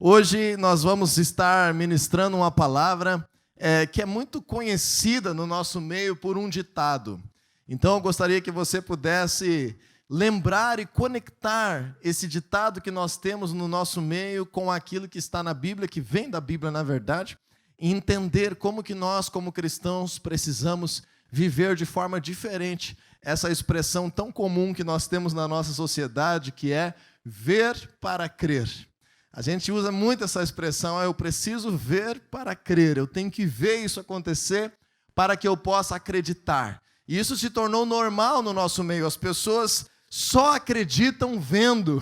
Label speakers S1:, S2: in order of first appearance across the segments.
S1: Hoje nós vamos estar ministrando uma palavra que é muito conhecida no nosso meio por um ditado. Então eu gostaria que você pudesse lembrar e conectar esse ditado que nós temos no nosso meio com aquilo que está na Bíblia, que vem da Bíblia na verdade, e entender como que nós como cristãos precisamos viver de forma diferente essa expressão tão comum que nós temos na nossa sociedade, que é ver para crer. A gente usa muito essa expressão, eu preciso ver para crer, eu tenho que ver isso acontecer para que eu possa acreditar. E isso se tornou normal no nosso meio, as pessoas só acreditam vendo.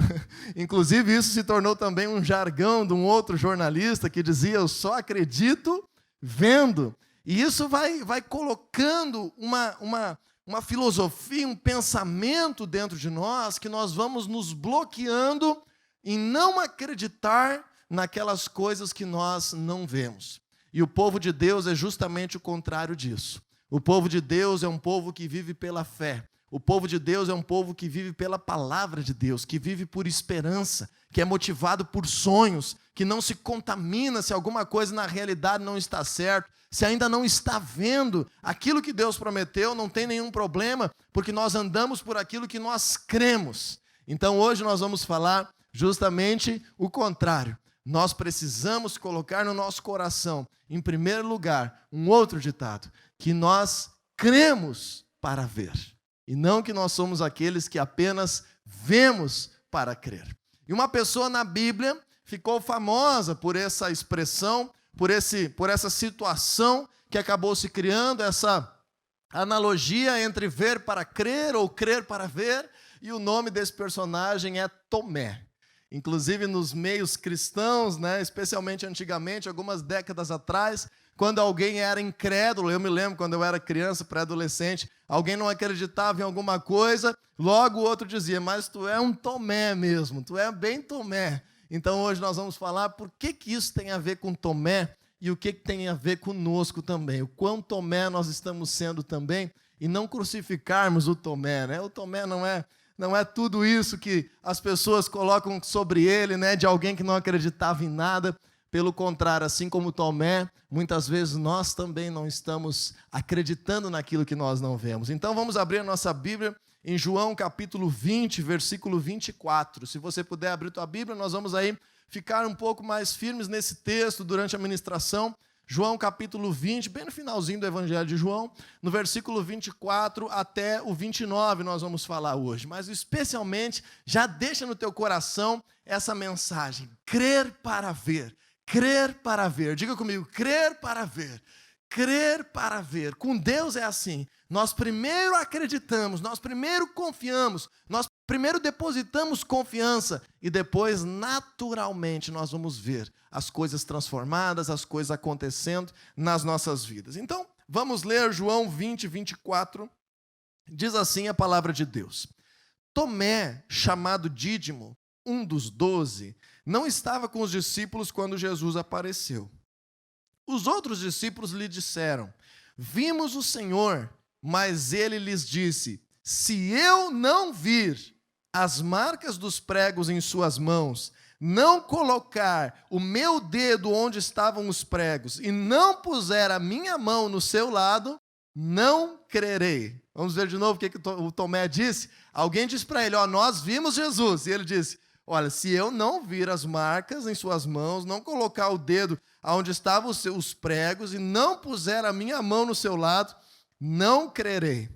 S1: Inclusive isso se tornou também um jargão de um outro jornalista que dizia, eu só acredito vendo. E isso vai colocando uma filosofia, um pensamento dentro de nós, que nós vamos nos bloqueando em não acreditar naquelas coisas que nós não vemos. E o povo de Deus é justamente o contrário disso. O povo de Deus é um povo que vive pela fé. O povo de Deus é um povo que vive pela palavra de Deus, que vive por esperança, que é motivado por sonhos, que não se contamina se alguma coisa na realidade não está certo, se ainda não está vendo aquilo que Deus prometeu, não tem nenhum problema, porque nós andamos por aquilo que nós cremos. Então hoje nós vamos falar justamente o contrário. Nós precisamos colocar no nosso coração, em primeiro lugar, um outro ditado, que nós cremos para ver, e não que nós somos aqueles que apenas vemos para crer. E uma pessoa na Bíblia ficou famosa por essa expressão, por essa situação que acabou se criando, essa analogia entre ver para crer ou crer para ver, e o nome desse personagem é Tomé. Inclusive nos meios cristãos, especialmente antigamente, algumas décadas atrás, quando alguém era incrédulo, eu me lembro quando eu era criança, pré-adolescente, alguém não acreditava em alguma coisa, logo o outro dizia, mas tu é um Tomé mesmo, tu é bem Tomé. Então hoje nós vamos falar por que isso tem a ver com Tomé e o que tem a ver conosco também. O quão Tomé nós estamos sendo também e não crucificarmos o Tomé. O Tomé não é tudo isso que as pessoas colocam sobre ele, de alguém que não acreditava em nada. Pelo contrário, assim como Tomé, muitas vezes nós também não estamos acreditando naquilo que nós não vemos. Então vamos abrir a nossa Bíblia em João capítulo 20, versículo 24. Se você puder abrir tua Bíblia, nós vamos aí ficar um pouco mais firmes nesse texto durante a ministração. João capítulo 20, bem no finalzinho do Evangelho de João, no versículo 24 até o 29 nós vamos falar hoje. Mas especialmente, já deixa no teu coração essa mensagem, crer para ver. Crer para ver, diga comigo, crer para ver, crer para ver. Com Deus é assim, nós primeiro acreditamos, nós primeiro confiamos, nós primeiro depositamos confiança e depois naturalmente nós vamos ver as coisas transformadas, as coisas acontecendo nas nossas vidas. Então, vamos ler João 20, 24, diz assim a palavra de Deus. Tomé, chamado Dídimo, um dos 12, não estava com os discípulos quando Jesus apareceu. Os outros discípulos lhe disseram, vimos o Senhor, mas ele lhes disse, se eu não vir as marcas dos pregos em suas mãos, não colocar o meu dedo onde estavam os pregos e não puser a minha mão no seu lado, não crerei. Vamos ver de novo o que o Tomé disse? Alguém disse para ele, nós vimos Jesus, e ele disse, olha, se eu não vir as marcas em suas mãos, não colocar o dedo onde estavam os pregos e não puser a minha mão no seu lado, não crerei.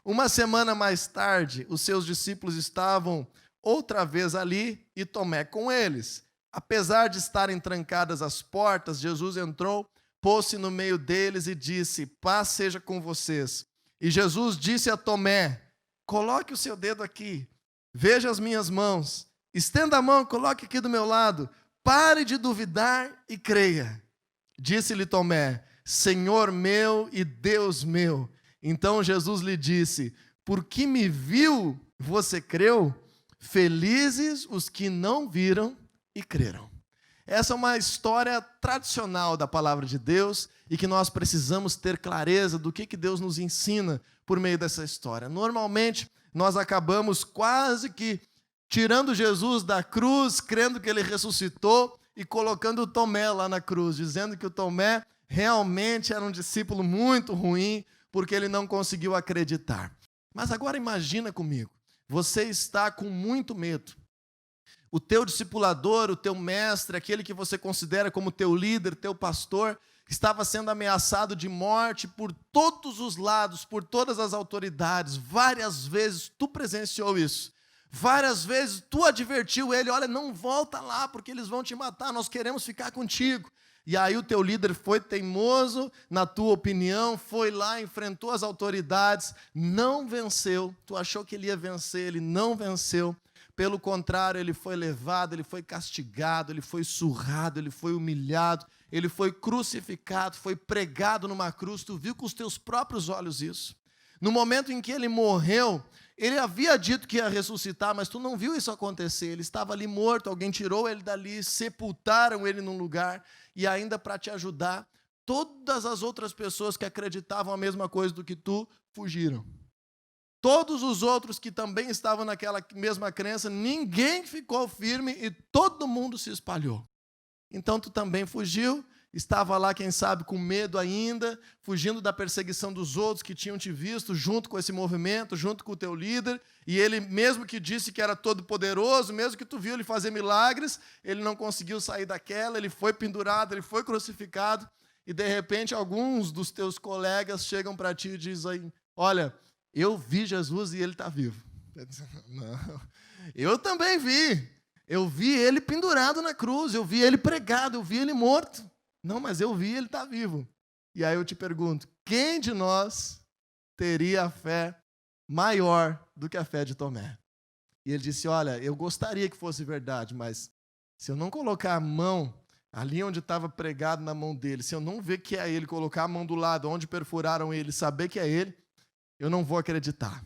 S1: Uma semana mais tarde, os seus discípulos estavam outra vez ali e Tomé com eles. Apesar de estarem trancadas as portas, Jesus entrou, pôs-se no meio deles e disse, paz seja com vocês. E Jesus disse a Tomé, coloque o seu dedo aqui, veja as minhas mãos. Estenda a mão, coloque aqui do meu lado. Pare de duvidar e creia. Disse-lhe Tomé, Senhor meu e Deus meu. Então Jesus lhe disse, por que me viu, você creu? Felizes os que não viram e creram. Essa é uma história tradicional da palavra de Deus e que nós precisamos ter clareza do que Deus nos ensina por meio dessa história. Normalmente, nós acabamos quase que tirando Jesus da cruz, crendo que ele ressuscitou e colocando o Tomé lá na cruz, dizendo que o Tomé realmente era um discípulo muito ruim, porque ele não conseguiu acreditar. Mas agora imagina comigo, você está com muito medo. O teu discipulador, o teu mestre, aquele que você considera como teu líder, teu pastor, estava sendo ameaçado de morte por todos os lados, por todas as autoridades. Várias vezes tu presenciou isso. Várias vezes tu advertiu ele, olha, não volta lá, porque eles vão te matar, nós queremos ficar contigo. E aí o teu líder foi teimoso, na tua opinião, foi lá, enfrentou as autoridades, não venceu. Tu achou que ele ia vencer, ele não venceu. Pelo contrário, ele foi levado, ele foi castigado, ele foi surrado, ele foi humilhado, ele foi crucificado, foi pregado numa cruz. Tu viu com os teus próprios olhos isso. No momento em que ele morreu, ele havia dito que ia ressuscitar, mas tu não viu isso acontecer. Ele estava ali morto, alguém tirou ele dali, sepultaram ele num lugar, e ainda para te ajudar, todas as outras pessoas que acreditavam a mesma coisa do que tu, fugiram. Todos os outros que também estavam naquela mesma crença, ninguém ficou firme e todo mundo se espalhou. Então tu também fugiu, estava lá, quem sabe, com medo ainda, fugindo da perseguição dos outros que tinham te visto junto com esse movimento, junto com o teu líder, e ele, mesmo que disse que era todo poderoso, mesmo que tu viu ele fazer milagres, ele não conseguiu sair daquela, ele foi pendurado, ele foi crucificado, e de repente alguns dos teus colegas chegam para ti e dizem, olha, eu vi Jesus e ele está vivo. Não, eu também vi. Eu vi ele pendurado na cruz, eu vi ele pregado, eu vi ele morto. Não, mas eu vi ele está vivo. E aí eu te pergunto, quem de nós teria a fé maior do que a fé de Tomé? E ele disse, olha, eu gostaria que fosse verdade, mas se eu não colocar a mão ali onde estava pregado na mão dele, se eu não ver que é ele, colocar a mão do lado onde perfuraram ele, saber que é ele, eu não vou acreditar.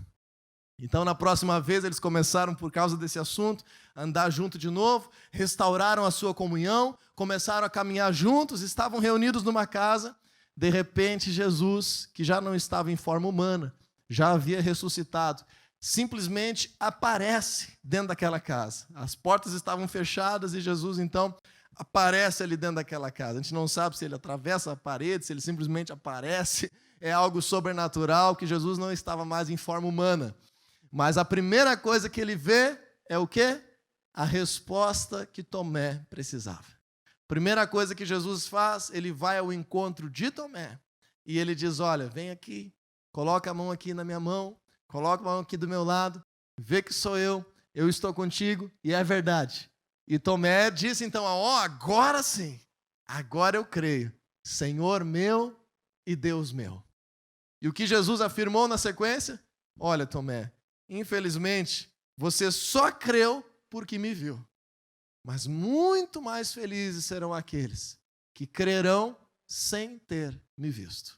S1: Então, na próxima vez, eles começaram, por causa desse assunto, a andar junto de novo, restauraram a sua comunhão, começaram a caminhar juntos, estavam reunidos numa casa. De repente, Jesus, que já não estava em forma humana, já havia ressuscitado, simplesmente aparece dentro daquela casa. As portas estavam fechadas e Jesus, então, aparece ali dentro daquela casa. A gente não sabe se ele atravessa a parede, se ele simplesmente aparece. É algo sobrenatural, que Jesus não estava mais em forma humana. Mas a primeira coisa que ele vê é o quê? A resposta que Tomé precisava. Primeira coisa que Jesus faz, ele vai ao encontro de Tomé. E ele diz, olha, vem aqui, coloca a mão aqui na minha mão, coloca a mão aqui do meu lado, vê que sou eu estou contigo, e é verdade. E Tomé disse então, agora sim, agora eu creio, Senhor meu e Deus meu. E o que Jesus afirmou na sequência? Olha, Tomé, infelizmente, você só creu porque me viu. Mas muito mais felizes serão aqueles que crerão sem ter me visto.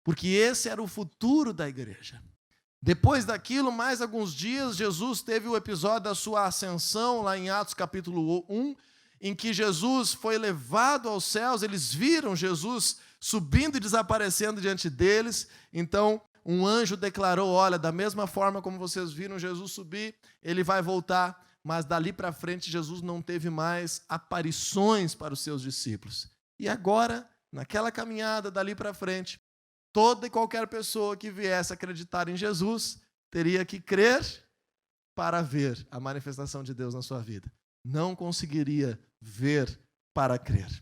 S1: Porque esse era o futuro da igreja. Depois daquilo, mais alguns dias, Jesus teve o episódio da sua ascensão, lá em Atos capítulo 1, em que Jesus foi levado aos céus, eles viram Jesus subindo e desaparecendo diante deles. Então, um anjo declarou, olha, da mesma forma como vocês viram Jesus subir, ele vai voltar. Mas dali para frente, Jesus não teve mais aparições para os seus discípulos. E agora, naquela caminhada dali para frente, toda e qualquer pessoa que viesse acreditar em Jesus, teria que crer para ver a manifestação de Deus na sua vida. Não conseguiria ver para crer.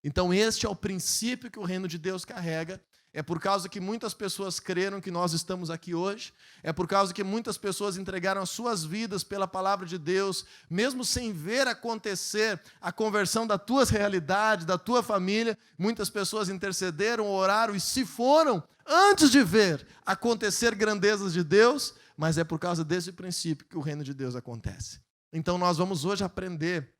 S1: Então, este é o princípio que o reino de Deus carrega. É por causa que muitas pessoas creram que nós estamos aqui hoje. É por causa que muitas pessoas entregaram as suas vidas pela palavra de Deus, mesmo sem ver acontecer a conversão da tua realidade, da tua família. Muitas pessoas intercederam, oraram e se foram antes de ver acontecer grandezas de Deus, mas é por causa desse princípio que o reino de Deus acontece. Então nós vamos hoje aprender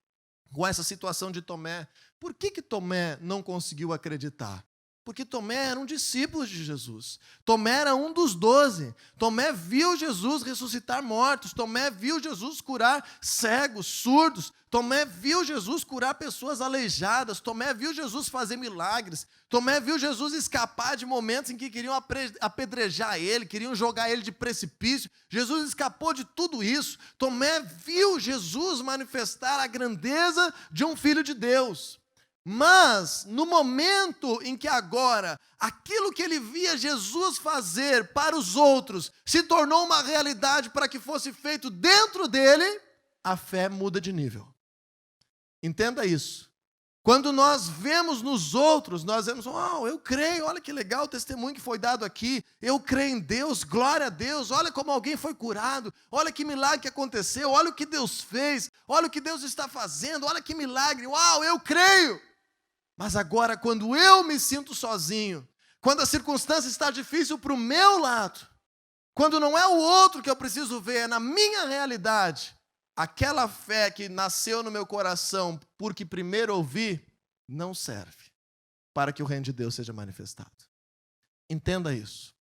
S1: com essa situação de Tomé. Por que Tomé não conseguiu acreditar? Porque Tomé era um discípulo de Jesus. Tomé era um dos 12. Tomé viu Jesus ressuscitar mortos. Tomé viu Jesus curar cegos, surdos. Tomé viu Jesus curar pessoas aleijadas. Tomé viu Jesus fazer milagres. Tomé viu Jesus escapar de momentos em que queriam apedrejar ele, queriam jogar ele de precipício. Jesus escapou de tudo isso. Tomé viu Jesus manifestar a grandeza de um filho de Deus. Mas, no momento em que agora, aquilo que ele via Jesus fazer para os outros se tornou uma realidade para que fosse feito dentro dele, a fé muda de nível. Entenda isso. Quando nós vemos nos outros, nós vemos, eu creio, olha que legal o testemunho que foi dado aqui, eu creio em Deus, glória a Deus, olha como alguém foi curado, olha que milagre que aconteceu, olha o que Deus fez, olha o que Deus está fazendo, olha que milagre, uau, eu creio. Mas agora, quando eu me sinto sozinho, quando a circunstância está difícil para o meu lado, quando não é o outro que eu preciso ver, é na minha realidade, aquela fé que nasceu no meu coração porque primeiro ouvi, não serve para que o reino de Deus seja manifestado. Entenda isso.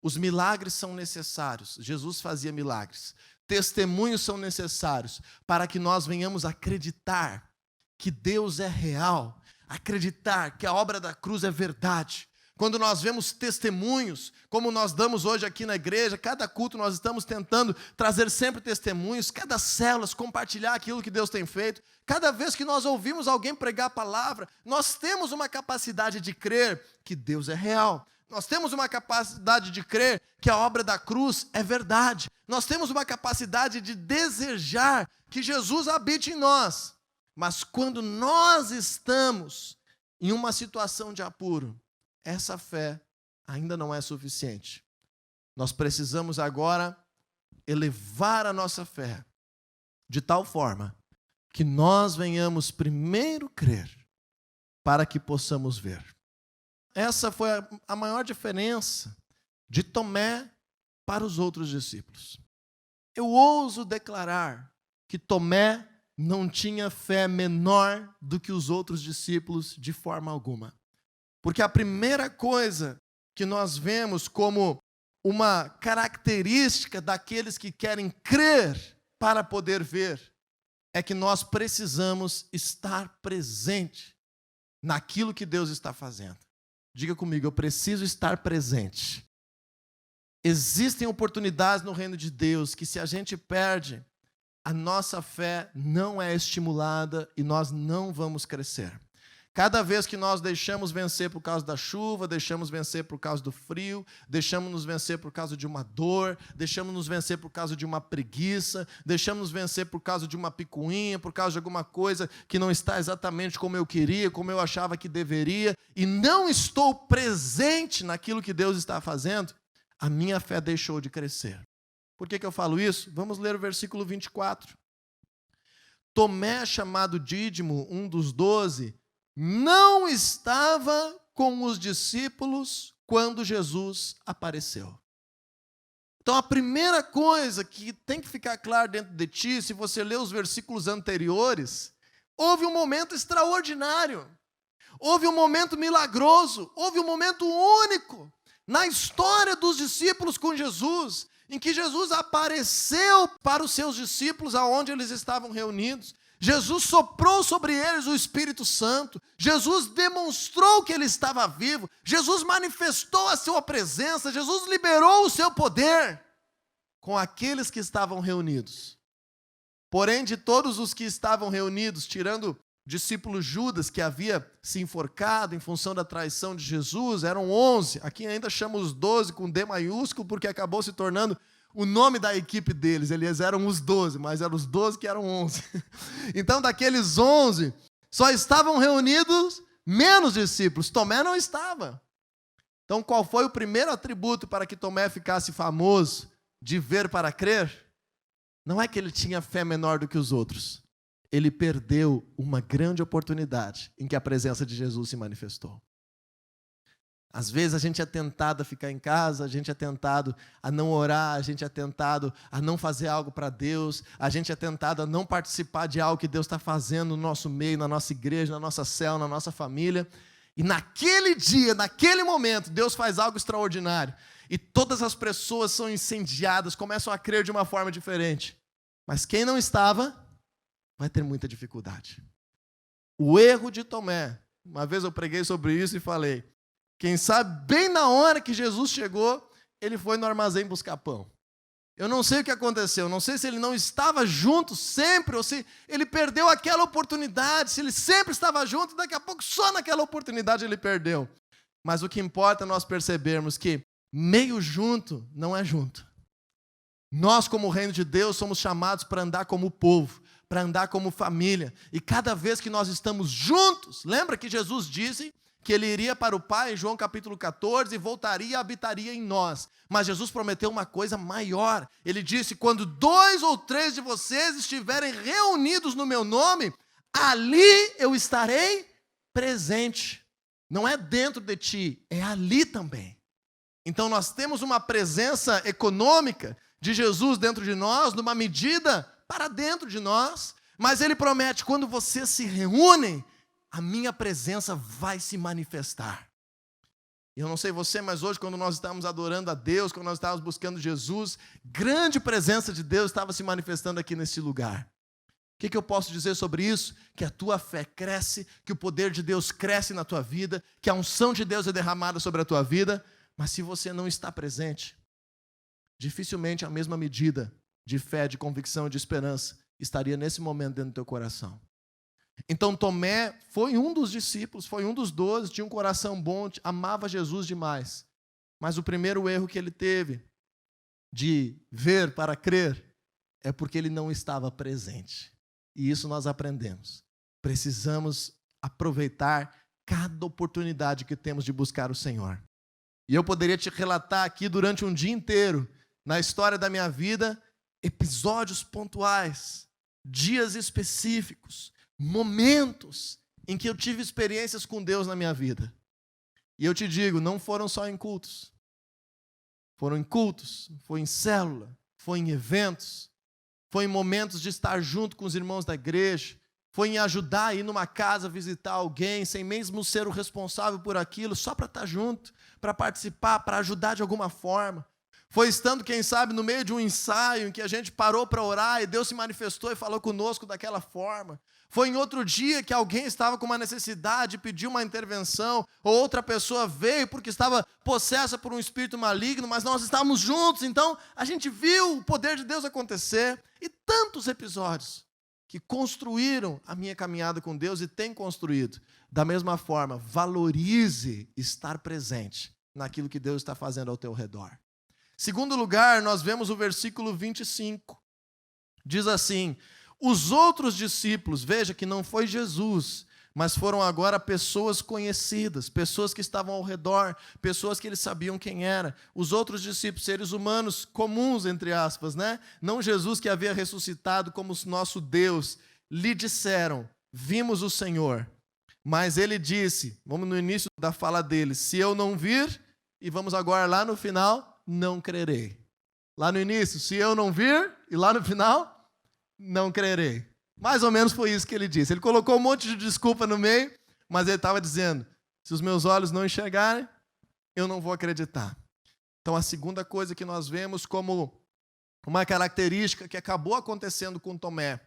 S1: Os milagres são necessários. Jesus fazia milagres. Testemunhos são necessários para que nós venhamos acreditar que Deus é real, acreditar que a obra da cruz é verdade. Quando nós vemos testemunhos, como nós damos hoje aqui na igreja, cada culto nós estamos tentando trazer sempre testemunhos, cada célula, compartilhar aquilo que Deus tem feito. Cada vez que nós ouvimos alguém pregar a palavra, nós temos uma capacidade de crer que Deus é real. Nós temos uma capacidade de crer que a obra da cruz é verdade. Nós temos uma capacidade de desejar que Jesus habite em nós. Mas quando nós estamos em uma situação de apuro, essa fé ainda não é suficiente. Nós precisamos agora elevar a nossa fé de tal forma que nós venhamos primeiro crer para que possamos ver. Essa foi a maior diferença de Tomé para os outros discípulos. Eu ouso declarar que Tomé não tinha fé menor do que os outros discípulos de forma alguma. Porque a primeira coisa que nós vemos como uma característica daqueles que querem crer para poder ver é que nós precisamos estar presente naquilo que Deus está fazendo. Diga comigo, eu preciso estar presente. Existem oportunidades no reino de Deus que, se a gente perde, a nossa fé não é estimulada e nós não vamos crescer. Cada vez que nós deixamos vencer por causa da chuva, deixamos vencer por causa do frio, deixamos nos vencer por causa de uma dor, deixamos nos vencer por causa de uma preguiça, deixamos nos vencer por causa de uma picuinha, por causa de alguma coisa que não está exatamente como eu queria, como eu achava que deveria, e não estou presente naquilo que Deus está fazendo, a minha fé deixou de crescer. Por que eu falo isso? Vamos ler o versículo 24. Tomé, chamado Dídimo, um dos 12, não estava com os discípulos quando Jesus apareceu. Então, a primeira coisa que tem que ficar claro dentro de ti, se você ler os versículos anteriores, houve um momento extraordinário, houve um momento milagroso, houve um momento único na história dos discípulos com Jesus, em que Jesus apareceu para os seus discípulos aonde eles estavam reunidos. Jesus soprou sobre eles o Espírito Santo. Jesus demonstrou que ele estava vivo. Jesus manifestou a sua presença. Jesus liberou o seu poder com aqueles que estavam reunidos. Porém, de todos os que estavam reunidos, tirando o discípulo Judas, que havia se enforcado em função da traição de Jesus, eram 11. Aqui ainda chama os 12 com D maiúsculo, porque acabou se tornando o nome da equipe deles. Eles eram os 12, mas eram os 12 que eram 11. Então, daqueles 11, só estavam reunidos menos discípulos. Tomé não estava. Então, qual foi o primeiro atributo para que Tomé ficasse famoso de ver para crer? Não é que ele tinha fé menor do que os outros. Ele perdeu uma grande oportunidade em que a presença de Jesus se manifestou. Às vezes a gente é tentado a ficar em casa, a gente é tentado a não orar, a gente é tentado a não fazer algo para Deus, a gente é tentado a não participar de algo que Deus está fazendo no nosso meio, na nossa igreja, na nossa célula, na nossa família. E naquele dia, naquele momento, Deus faz algo extraordinário. E todas as pessoas são incendiadas, começam a crer de uma forma diferente. Mas quem não estava, vai ter muita dificuldade. O erro de Tomé, uma vez eu preguei sobre isso e falei, quem sabe bem na hora que Jesus chegou, ele foi no armazém buscar pão. Eu não sei o que aconteceu, não sei se ele não estava junto sempre, ou se ele perdeu aquela oportunidade, se ele sempre estava junto, e daqui a pouco só naquela oportunidade ele perdeu. Mas o que importa é nós percebermos que meio junto não é junto. Nós, como reino de Deus, somos chamados para andar como povo, para andar como família. E cada vez que nós estamos juntos, lembra que Jesus disse que ele iria para o Pai, em João capítulo 14, e voltaria e habitaria em nós. Mas Jesus prometeu uma coisa maior. Ele disse, quando 2 ou 3 de vocês estiverem reunidos no meu nome, ali eu estarei presente. Não é dentro de ti, é ali também. Então nós temos uma presença econômica de Jesus dentro de nós, numa medida para dentro de nós, mas ele promete, quando vocês se reúnem, a minha presença vai se manifestar. Eu não sei você, mas hoje quando nós estávamos adorando a Deus, quando nós estávamos buscando Jesus, grande presença de Deus estava se manifestando aqui neste lugar. O que eu posso dizer sobre isso? Que a tua fé cresce, que o poder de Deus cresce na tua vida, que a unção de Deus é derramada sobre a tua vida, mas se você não está presente, dificilmente a mesma medida de fé, de convicção e de esperança estaria nesse momento dentro do teu coração. Então Tomé foi um dos discípulos, foi um dos 12, tinha um coração bom, amava Jesus demais. Mas o primeiro erro que ele teve de ver para crer é porque ele não estava presente. E isso nós aprendemos. Precisamos aproveitar cada oportunidade que temos de buscar o Senhor. E eu poderia te relatar aqui durante um dia inteiro, na história da minha vida, episódios pontuais, dias específicos, momentos em que eu tive experiências com Deus na minha vida. E eu te digo, não foram só em cultos. Foram em cultos, foi em célula, foi em eventos, foi em momentos de estar junto com os irmãos da igreja, foi em ajudar a ir numa casa visitar alguém, sem mesmo ser o responsável por aquilo, só para estar junto, para participar, para ajudar de alguma forma. Foi estando, quem sabe, no meio de um ensaio em que a gente parou para orar e Deus se manifestou e falou conosco daquela forma. Foi em outro dia que alguém estava com uma necessidade, pediu uma intervenção, ou outra pessoa veio porque estava possessa por um espírito maligno, mas nós estávamos juntos, então a gente viu o poder de Deus acontecer. E tantos episódios que construíram a minha caminhada com Deus e têm construído. Da mesma forma, valorize estar presente naquilo que Deus está fazendo ao teu redor. Segundo lugar, nós vemos o versículo 25. Diz assim, os outros discípulos, veja que não foi Jesus, mas foram agora pessoas conhecidas, pessoas que estavam ao redor, pessoas que eles sabiam quem era. Os outros discípulos, seres humanos comuns, entre aspas, né? Não Jesus que havia ressuscitado como nosso Deus, lhe disseram, vimos o Senhor. Mas ele disse, vamos no início da fala dele, se eu não vir, e vamos agora lá no final, não crerei. Lá no início, se eu não vir, e lá no final, não crerei. Mais ou menos foi isso que ele disse. Ele colocou um monte de desculpa no meio, mas ele estava dizendo, se os meus olhos não enxergarem, eu não vou acreditar. Então a segunda coisa que nós vemos como uma característica que acabou acontecendo com Tomé,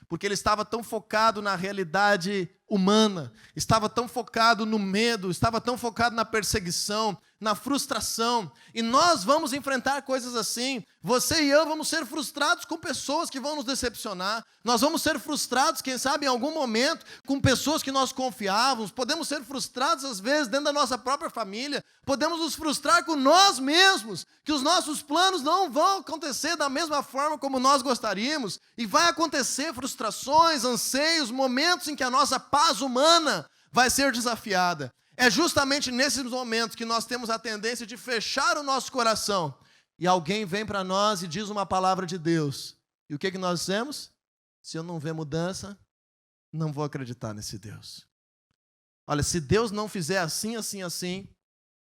S1: porque ele estava tão focado na realidade humana, estava tão focado no medo, estava tão focado na perseguição, na frustração. E nós vamos enfrentar coisas assim. Você e eu vamos ser frustrados com pessoas que vão nos decepcionar. Nós vamos ser frustrados, quem sabe, em algum momento, com pessoas que nós confiávamos. Podemos ser frustrados, às vezes, dentro da nossa própria família. Podemos nos frustrar com nós mesmos, que os nossos planos não vão acontecer da mesma forma como nós gostaríamos. E vai acontecer frustrações, anseios, momentos em que a nossa paz humana vai ser desafiada. É justamente nesses momentos que nós temos a tendência de fechar o nosso coração. E alguém vem para nós e diz uma palavra de Deus. E o que nós dizemos? Se eu não ver mudança, não vou acreditar nesse Deus. Olha, se Deus não fizer assim, assim, assim,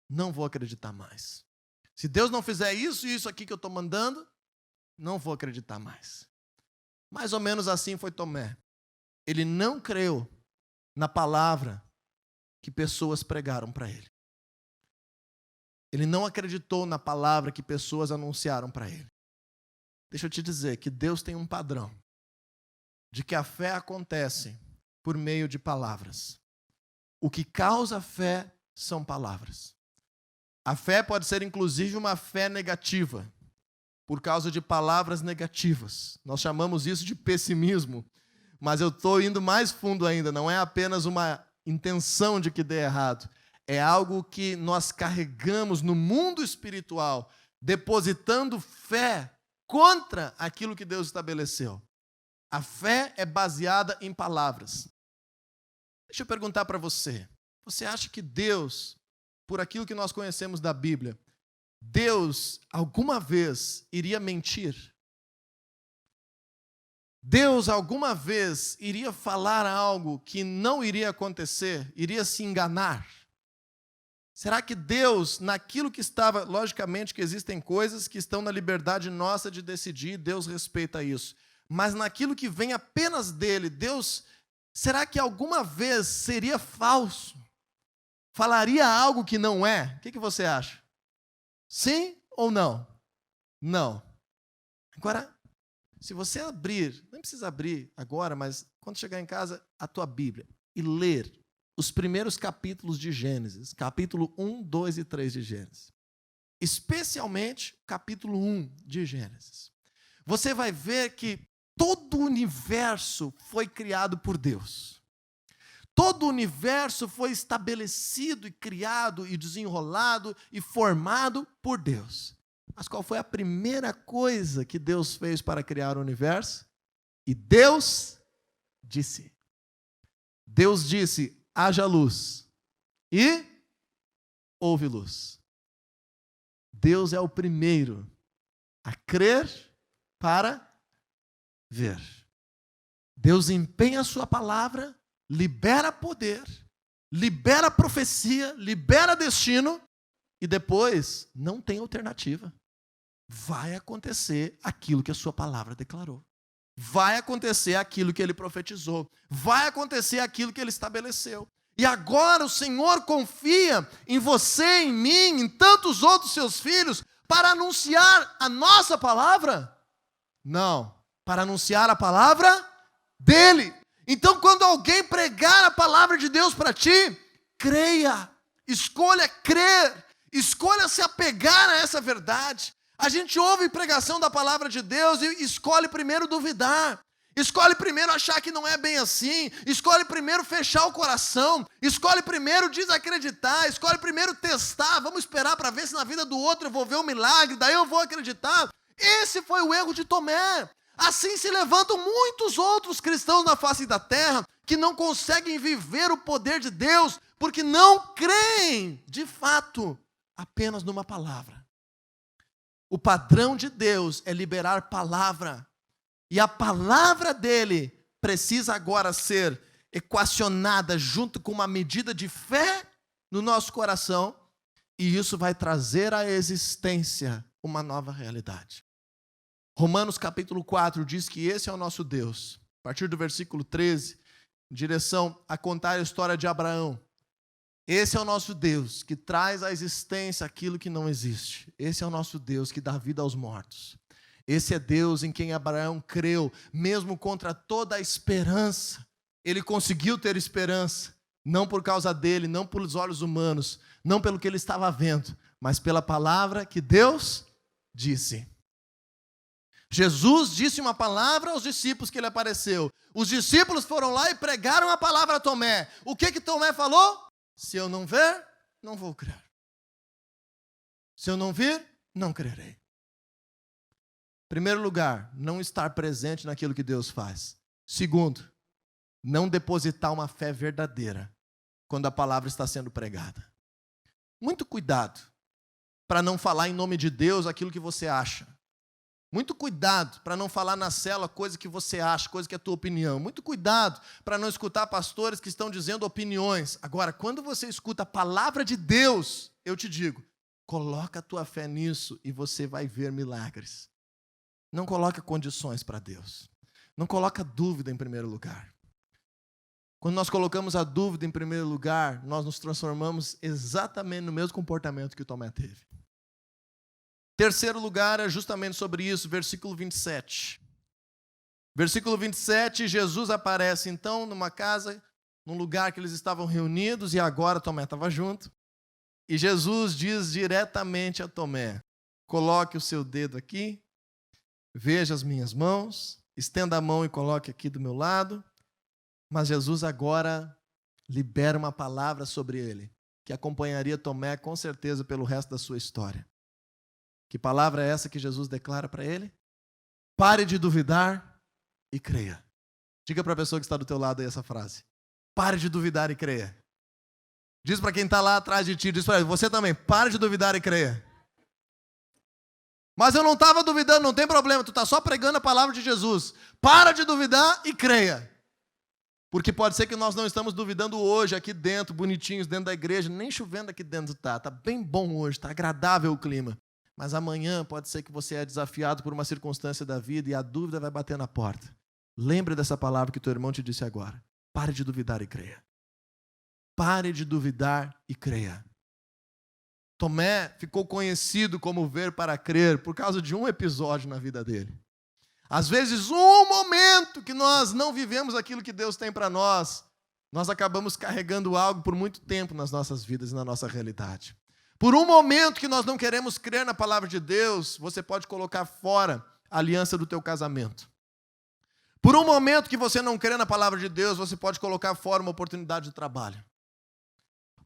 S1: não vou acreditar mais. Se Deus não fizer isso e isso aqui que eu estou mandando, não vou acreditar mais. Mais ou menos assim foi Tomé. Ele não creu na palavra que pessoas pregaram para ele. Ele não acreditou na palavra que pessoas anunciaram para ele. Deixa eu te dizer que Deus tem um padrão de que a fé acontece por meio de palavras. O que causa fé são palavras. A fé pode ser, inclusive, uma fé negativa, por causa de palavras negativas. Nós chamamos isso de pessimismo, mas eu estou indo mais fundo ainda. Não é apenas uma intenção de que dê errado. É algo que nós carregamos no mundo espiritual, depositando fé contra aquilo que Deus estabeleceu. A fé é baseada em palavras. Deixa eu perguntar para você. Você acha que Deus, por aquilo que nós conhecemos da Bíblia, Deus alguma vez iria mentir? Deus alguma vez iria falar algo que não iria acontecer, iria se enganar? Será que Deus, naquilo que estava, logicamente que existem coisas que estão na liberdade nossa de decidir, Deus respeita isso, mas naquilo que vem apenas dele, Deus, será que alguma vez seria falso? Falaria algo que não é? O que você acha? Sim ou não? Não. Agora, se você abrir, nem precisa abrir agora, mas quando chegar em casa, a tua Bíblia, e ler os primeiros capítulos de Gênesis, capítulo 1, 2 e 3 de Gênesis, especialmente capítulo 1 de Gênesis, você vai ver que todo o universo foi criado por Deus. Todo o universo foi estabelecido e criado e desenrolado e formado por Deus. Mas qual foi a primeira coisa que Deus fez para criar o universo? E Deus disse. Deus disse, haja luz. E houve luz. Deus é o primeiro a crer para ver. Deus empenha a sua palavra, libera poder, libera profecia, libera destino, e depois não tem alternativa. Vai acontecer aquilo que a sua palavra declarou. Vai acontecer aquilo que ele profetizou. Vai acontecer aquilo que ele estabeleceu. E agora o Senhor confia em você, em mim, em tantos outros seus filhos, para anunciar a nossa palavra? Não, para anunciar a palavra dele. Então, quando alguém pregar a palavra de Deus para ti, creia, escolha crer, escolha se apegar a essa verdade. A gente ouve pregação da palavra de Deus e escolhe primeiro duvidar, escolhe primeiro achar que não é bem assim, escolhe primeiro fechar o coração, escolhe primeiro desacreditar, escolhe primeiro testar, vamos esperar para ver se na vida do outro eu vou ver um milagre, daí eu vou acreditar. Esse foi o erro de Tomé. Assim se levantam muitos outros cristãos na face da terra que não conseguem viver o poder de Deus porque não creem, de fato, apenas numa palavra. O padrão de Deus é liberar palavra. E a palavra dele precisa agora ser equacionada junto com uma medida de fé no nosso coração. E isso vai trazer à existência uma nova realidade. Romanos capítulo 4 diz que esse é o nosso Deus. A partir do versículo 13, em direção a contar a história de Abraão. Esse é o nosso Deus que traz à existência aquilo que não existe. Esse é o nosso Deus que dá vida aos mortos. Esse é Deus em quem Abraão creu, mesmo contra toda a esperança. Ele conseguiu ter esperança, não por causa dele, não pelos olhos humanos, não pelo que ele estava vendo, mas pela palavra que Deus disse. Jesus disse uma palavra aos discípulos que ele apareceu. Os discípulos foram lá e pregaram a palavra a Tomé. O que Tomé falou? Se eu não ver, não vou crer. Se eu não vir, não crerei. Primeiro lugar, não estar presente naquilo que Deus faz. Segundo, não depositar uma fé verdadeira quando a palavra está sendo pregada. Muito cuidado para não falar em nome de Deus aquilo que você acha. Muito cuidado para não falar na célula coisa que você acha, coisa que é a tua opinião. Muito cuidado para não escutar pastores que estão dizendo opiniões. Agora, quando você escuta a palavra de Deus, eu te digo, coloca a tua fé nisso e você vai ver milagres. Não coloca condições para Deus. Não coloca dúvida em primeiro lugar. Quando nós colocamos a dúvida em primeiro lugar, nós nos transformamos exatamente no mesmo comportamento que Tomé teve. Terceiro lugar é justamente sobre isso, versículo 27. Versículo 27, Jesus aparece então numa casa, num lugar que eles estavam reunidos, e agora Tomé estava junto. E Jesus diz diretamente a Tomé: coloque o seu dedo aqui, veja as minhas mãos, estenda a mão e coloque aqui do meu lado. Mas Jesus agora libera uma palavra sobre ele, que acompanharia Tomé com certeza pelo resto da sua história. Que palavra é essa que Jesus declara para ele? Pare de duvidar e creia. Diga para a pessoa que está do teu lado aí essa frase. Pare de duvidar e creia. Diz para quem está lá atrás de ti, diz para ele, você também, pare de duvidar e creia. Mas eu não estava duvidando, não tem problema, tu está só pregando a palavra de Jesus. Para de duvidar e creia. Porque pode ser que nós não estamos duvidando hoje aqui dentro, bonitinhos, dentro da igreja, nem chovendo aqui dentro está bem bom hoje, está agradável o clima. Mas amanhã pode ser que você é desafiado por uma circunstância da vida e a dúvida vai bater na porta. Lembre dessa palavra que teu irmão te disse agora. Pare de duvidar e creia. Pare de duvidar e creia. Tomé ficou conhecido como ver para crer por causa de um episódio na vida dele. Às vezes, um momento que nós não vivemos aquilo que Deus tem para nós, nós acabamos carregando algo por muito tempo nas nossas vidas e na nossa realidade. Por um momento que nós não queremos crer na palavra de Deus, você pode colocar fora a aliança do teu casamento. Por um momento que você não crê na palavra de Deus, você pode colocar fora uma oportunidade de trabalho.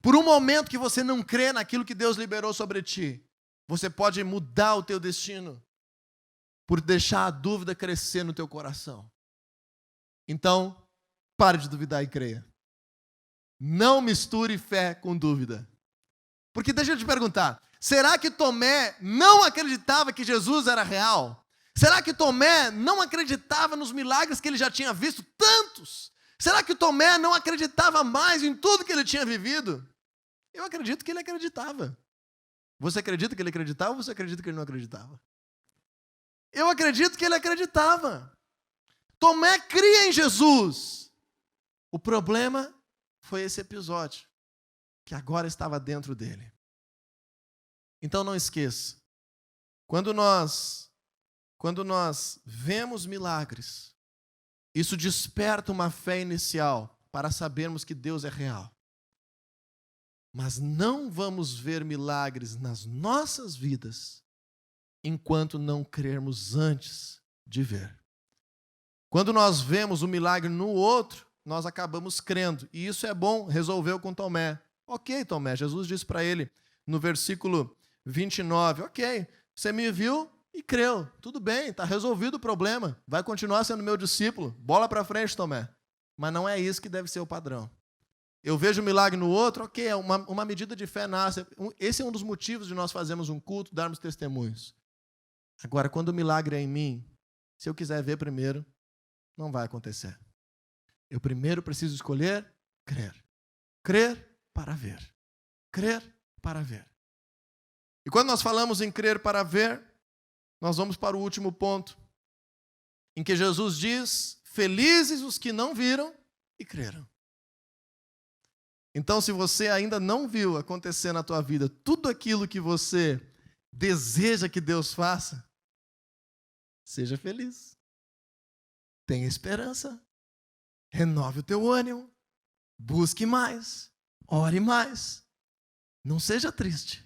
S1: Por um momento que você não crê naquilo que Deus liberou sobre ti, você pode mudar o teu destino por deixar a dúvida crescer no teu coração. Então, pare de duvidar e creia. Não misture fé com dúvida. Porque deixa eu te perguntar, será que Tomé não acreditava que Jesus era real? Será que Tomé não acreditava nos milagres que ele já tinha visto? Tantos! Será que Tomé não acreditava mais em tudo que ele tinha vivido? Eu acredito que ele acreditava. Você acredita que ele acreditava ou você acredita que ele não acreditava? Eu acredito que ele acreditava. Tomé cria em Jesus. O problema foi esse episódio, que agora estava dentro dele. Então não esqueça, quando nós vemos milagres, isso desperta uma fé inicial para sabermos que Deus é real. Mas não vamos ver milagres nas nossas vidas enquanto não crermos antes de ver. Quando nós vemos o milagre no outro, nós acabamos crendo. E isso é bom, resolveu com Tomé. Ok, Tomé, Jesus disse para ele no versículo 29, ok, você me viu e creu. Tudo bem, está resolvido o problema. Vai continuar sendo meu discípulo. Bola para frente, Tomé. Mas não é isso que deve ser o padrão. Eu vejo um milagre no outro, ok, é uma medida de fé nasce. Esse é um dos motivos de nós fazermos um culto, darmos testemunhos. Agora, quando o milagre é em mim, se eu quiser ver primeiro, não vai acontecer. Eu primeiro preciso escolher crer. Crer para ver. Crer para ver. E quando nós falamos em crer para ver, nós vamos para o último ponto, em que Jesus diz, felizes os que não viram e creram. Então, se você ainda não viu acontecer na tua vida tudo aquilo que você deseja que Deus faça, seja feliz. Tenha esperança. Renove o teu ânimo. Busque mais. Ore mais. Não seja triste.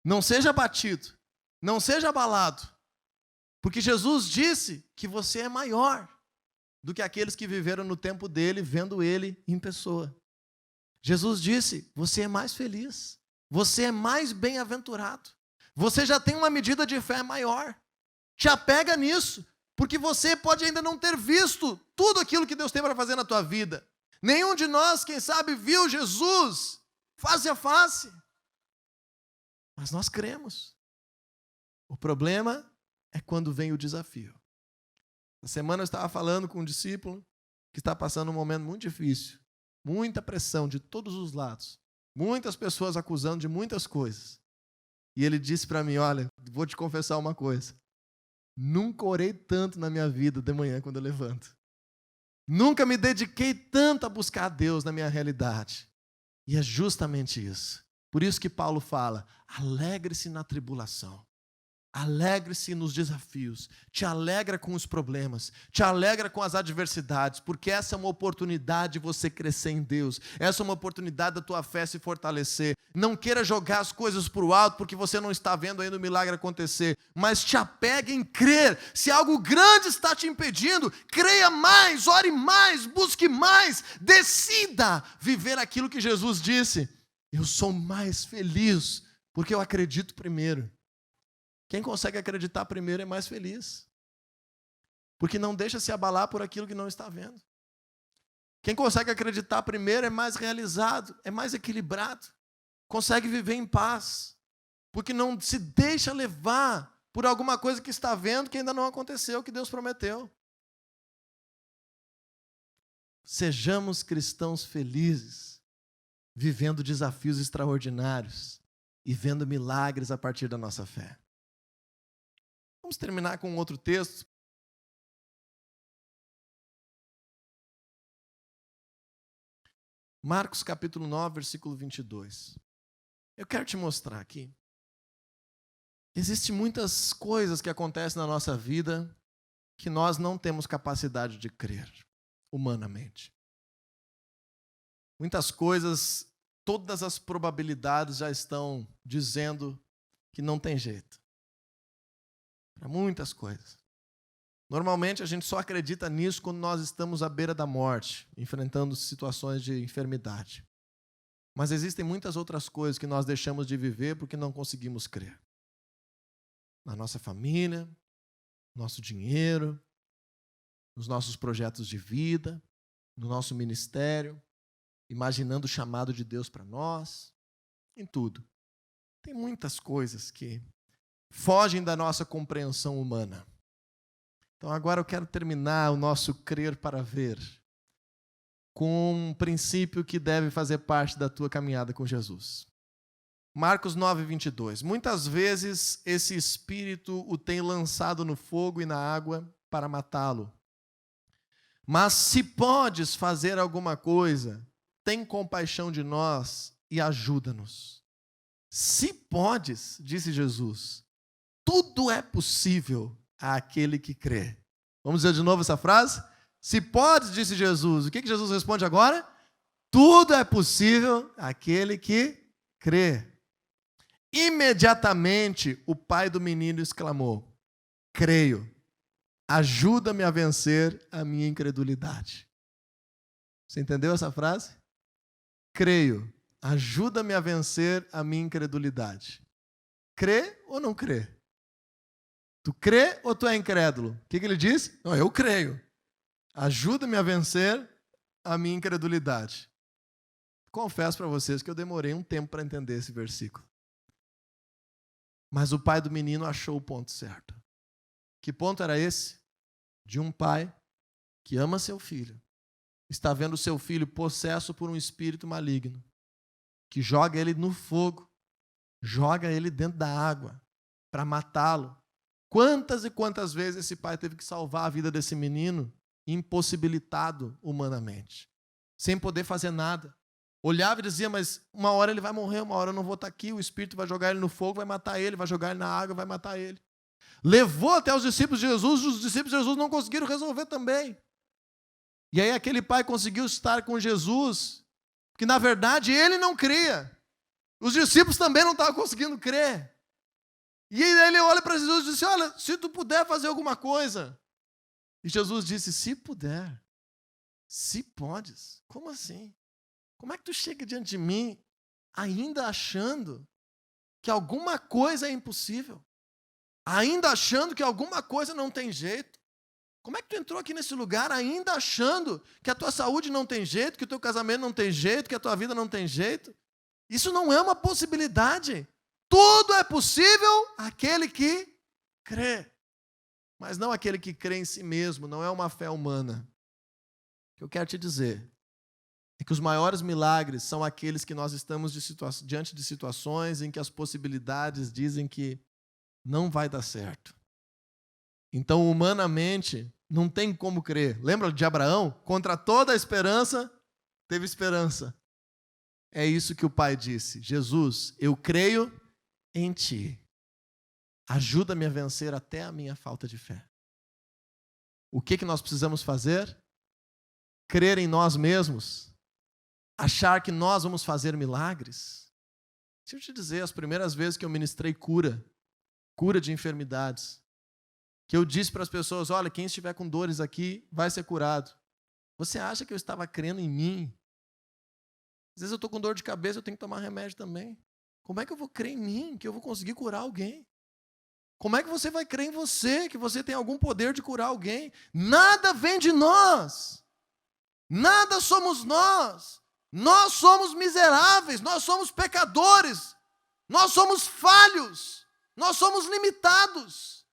S1: Não seja abatido. Não seja abalado. Porque Jesus disse que você é maior do que aqueles que viveram no tempo dele, vendo ele em pessoa. Jesus disse, você é mais feliz. Você é mais bem-aventurado. Você já tem uma medida de fé maior. Te apega nisso, porque você pode ainda não ter visto tudo aquilo que Deus tem para fazer na tua vida. Nenhum de nós, quem sabe, viu Jesus face a face. Mas nós cremos. O problema é quando vem o desafio. Na semana eu estava falando com um discípulo que está passando um momento muito difícil. Muita pressão de todos os lados. Muitas pessoas acusando de muitas coisas. E ele disse para mim, olha, vou te confessar uma coisa. Nunca orei tanto na minha vida de manhã quando eu levanto. Nunca me dediquei tanto a buscar a Deus na minha realidade. E é justamente isso. Por isso que Paulo fala, alegre-se na tribulação. Alegre-se nos desafios, te alegra com os problemas, te alegra com as adversidades, porque essa é uma oportunidade de você crescer em Deus, essa é uma oportunidade da tua fé se fortalecer. Não queira jogar as coisas para o alto, porque você não está vendo ainda o milagre acontecer, mas te apegue em crer. Se algo grande está te impedindo, creia mais, ore mais, busque mais, decida viver aquilo que Jesus disse. Eu sou mais feliz, porque eu acredito primeiro. Quem consegue acreditar primeiro é mais feliz. Porque não deixa se abalar por aquilo que não está vendo. Quem consegue acreditar primeiro é mais realizado, é mais equilibrado. Consegue viver em paz. Porque não se deixa levar por alguma coisa que está vendo que ainda não aconteceu, que Deus prometeu. Sejamos cristãos felizes, vivendo desafios extraordinários e vendo milagres a partir da nossa fé. Vamos terminar com um outro texto. Marcos capítulo 9, versículo 22. Eu quero te mostrar aqui. Existem muitas coisas que acontecem na nossa vida que nós não temos capacidade de crer, humanamente. Muitas coisas, todas as probabilidades já estão dizendo que não tem jeito. Para muitas coisas. Normalmente a gente só acredita nisso quando nós estamos à beira da morte, enfrentando situações de enfermidade. Mas existem muitas outras coisas que nós deixamos de viver porque não conseguimos crer. Na nossa família, no nosso dinheiro, nos nossos projetos de vida, no nosso ministério, imaginando o chamado de Deus para nós, em tudo. Tem muitas coisas que fogem da nossa compreensão humana. Então agora eu quero terminar o nosso crer para ver com um princípio que deve fazer parte da tua caminhada com Jesus. Marcos 9, 22. Muitas vezes esse espírito o tem lançado no fogo e na água para matá-lo. Mas se podes fazer alguma coisa, tem compaixão de nós e ajuda-nos. Se podes, disse Jesus, tudo é possível àquele que crê. Vamos dizer de novo essa frase? Se podes, disse Jesus. O que Jesus responde agora? Tudo é possível àquele que crê. Imediatamente o pai do menino exclamou: creio, ajuda-me a vencer a minha incredulidade. Você entendeu essa frase? Creio, ajuda-me a vencer a minha incredulidade. Crê ou não crê? Tu crê ou tu é incrédulo? O que ele diz? Não, eu creio. Ajuda-me a vencer a minha incredulidade. Confesso para vocês que eu demorei um tempo para entender esse versículo. Mas o pai do menino achou o ponto certo. Que ponto era esse? De um pai que ama seu filho, está vendo seu filho possesso por um espírito maligno, que joga ele no fogo, joga ele dentro da água para matá-lo. Quantas e quantas vezes esse pai teve que salvar a vida desse menino, impossibilitado humanamente, sem poder fazer nada. Olhava e dizia, mas uma hora ele vai morrer, uma hora eu não vou estar aqui, o Espírito vai jogar ele no fogo, vai matar ele, vai jogar ele na água, vai matar ele. Levou até os discípulos de Jesus, os discípulos de Jesus não conseguiram resolver também. E aí aquele pai conseguiu estar com Jesus, que na verdade ele não cria. Os discípulos também não estavam conseguindo crer. E aí ele olha para Jesus e diz, olha, se tu puder fazer alguma coisa. E Jesus disse, se puder, se podes. Como assim? Como é que tu chega diante de mim ainda achando que alguma coisa é impossível? Ainda achando que alguma coisa não tem jeito? Como é que tu entrou aqui nesse lugar ainda achando que a tua saúde não tem jeito, que o teu casamento não tem jeito, que a tua vida não tem jeito? Isso não é uma possibilidade. Tudo é possível àquele que crê. Mas não aquele que crê em si mesmo, não é uma fé humana. O que eu quero te dizer é que os maiores milagres são aqueles que nós estamos diante de situações em que as possibilidades dizem que não vai dar certo. Então, humanamente, Não tem como crer. Lembra de Abraão? Contra toda a esperança, teve esperança. É isso que o Pai disse. Jesus, eu creio em Ti. Ajuda-me a vencer até a minha falta de fé. O que nós precisamos fazer? Crer em nós mesmos. Achar que nós vamos fazer milagres. Deixa eu te dizer, as primeiras vezes que eu ministrei cura de enfermidades, que eu disse para as pessoas, olha, quem estiver com dores aqui vai ser curado. Você acha que eu estava crendo em mim? Às vezes eu estou com dor de cabeça, eu tenho que tomar remédio também. Como é que eu vou crer em mim, que eu vou conseguir curar alguém? Como é que você vai crer em você, que você tem algum poder de curar alguém? Nada vem de nós. Nada somos nós. Nós somos miseráveis, nós somos pecadores, nós somos falhos, nós somos limitados.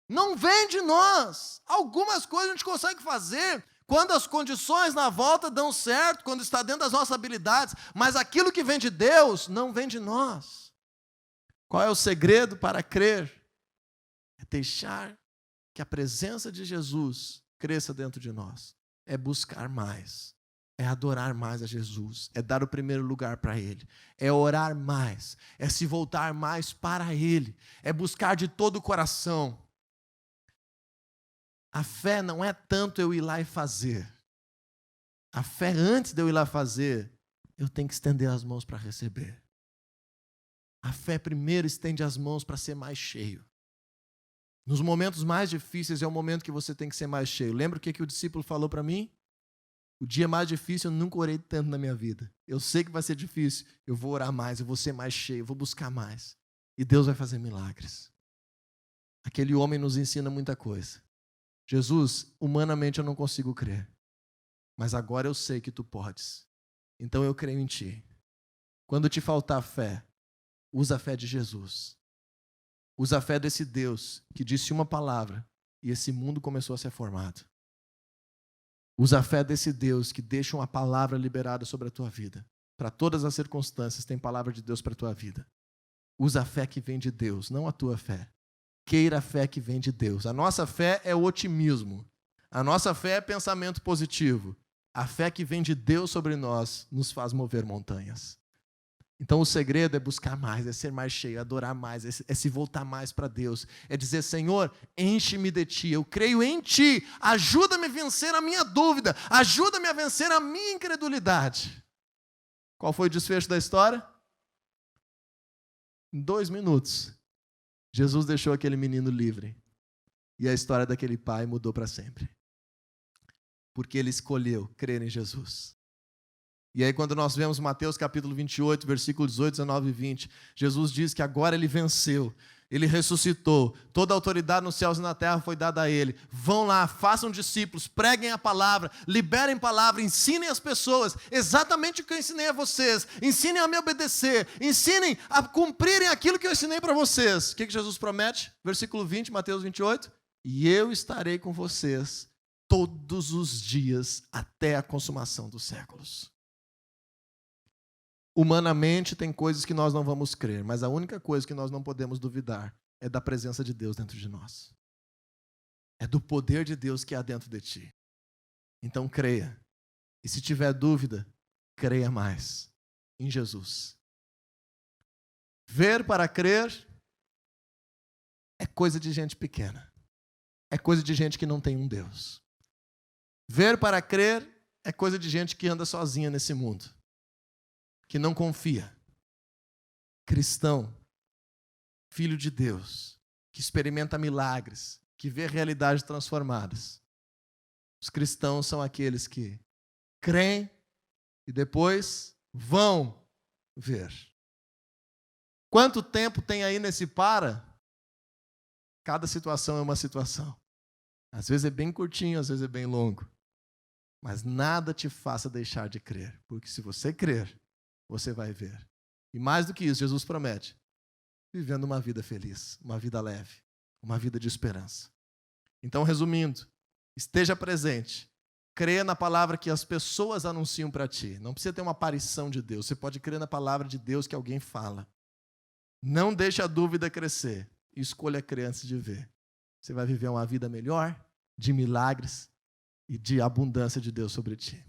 S1: Não vem de nós. Algumas coisas a gente consegue fazer quando as condições na volta dão certo, quando está dentro das nossas habilidades, mas aquilo que vem de Deus não vem de nós. Qual é o segredo para crer? É deixar que a presença de Jesus cresça dentro de nós. É buscar mais. É adorar mais a Jesus, é dar o primeiro lugar para Ele, é orar mais, é se voltar mais para Ele, é buscar de todo o coração. A fé não é tanto eu ir lá e fazer. A fé, antes de eu ir lá fazer, eu tenho que estender as mãos para receber. A fé primeiro estende as mãos para ser mais cheio. Nos momentos mais difíceis é o momento que você tem que ser mais cheio. Lembra o que o discípulo falou para mim? O dia mais difícil eu nunca orei tanto na minha vida. Eu sei que vai ser difícil, eu vou orar mais, eu vou ser mais cheio, eu vou buscar mais. E Deus vai fazer milagres. Aquele homem nos ensina muita coisa. Jesus, humanamente eu não consigo crer, mas agora eu sei que Tu podes. Então eu creio em Ti. Quando te faltar fé, usa a fé de Jesus. Usa a fé desse Deus que disse uma palavra e esse mundo começou a ser formado. Usa a fé desse Deus que deixa uma palavra liberada sobre a tua vida. Para todas as circunstâncias tem palavra de Deus para a tua vida. Usa a fé que vem de Deus, não a tua fé. Queira a fé que vem de Deus. A nossa fé é o otimismo. A nossa fé é pensamento positivo. A fé que vem de Deus sobre nós nos faz mover montanhas. Então o segredo é buscar mais, é ser mais cheio, adorar mais, é se voltar mais para Deus. É dizer, Senhor, enche-me de Ti, eu creio em Ti, ajuda-me a vencer a minha dúvida, ajuda-me a vencer a minha incredulidade. Qual foi o desfecho da história? Em 2 minutos, Jesus deixou aquele menino livre. E a história daquele pai mudou para sempre. Porque ele escolheu crer em Jesus. E aí quando nós vemos Mateus capítulo 28, versículo 18, 19 e 20, Jesus diz que agora ele venceu, ele ressuscitou, toda a autoridade nos céus e na terra foi dada a ele. Vão lá, façam discípulos, preguem a palavra, liberem palavra, ensinem as pessoas exatamente o que eu ensinei a vocês, ensinem a me obedecer, ensinem a cumprirem aquilo que eu ensinei para vocês. O que Jesus promete? Versículo 20, Mateus 28, e eu estarei com vocês todos os dias até a consumação dos séculos. Humanamente tem coisas que nós não vamos crer, mas a única coisa que nós não podemos duvidar é da presença de Deus dentro de nós. É do poder de Deus que há dentro de ti. Então creia. E se tiver dúvida, creia mais em Jesus. Ver para crer é coisa de gente pequena. É coisa de gente que não tem um Deus. Ver para crer é coisa de gente que anda sozinha nesse mundo. Que não confia. Cristão, filho de Deus, que experimenta milagres, que vê realidades transformadas. Os cristãos são aqueles que creem e depois vão ver. Quanto tempo tem aí nesse para? Cada situação é uma situação. Às vezes é bem curtinho, às vezes é bem longo. Mas nada te faça deixar de crer, porque se você crer, você vai ver. E mais do que isso, Jesus promete, vivendo uma vida feliz, uma vida leve, uma vida de esperança. Então, resumindo, esteja presente, creia na palavra que as pessoas anunciam para ti. Não precisa ter uma aparição de Deus, você pode crer na palavra de Deus que alguém fala. Não deixe a dúvida crescer, escolha crer antes de ver. Você vai viver uma vida melhor, de milagres e de abundância de Deus sobre ti.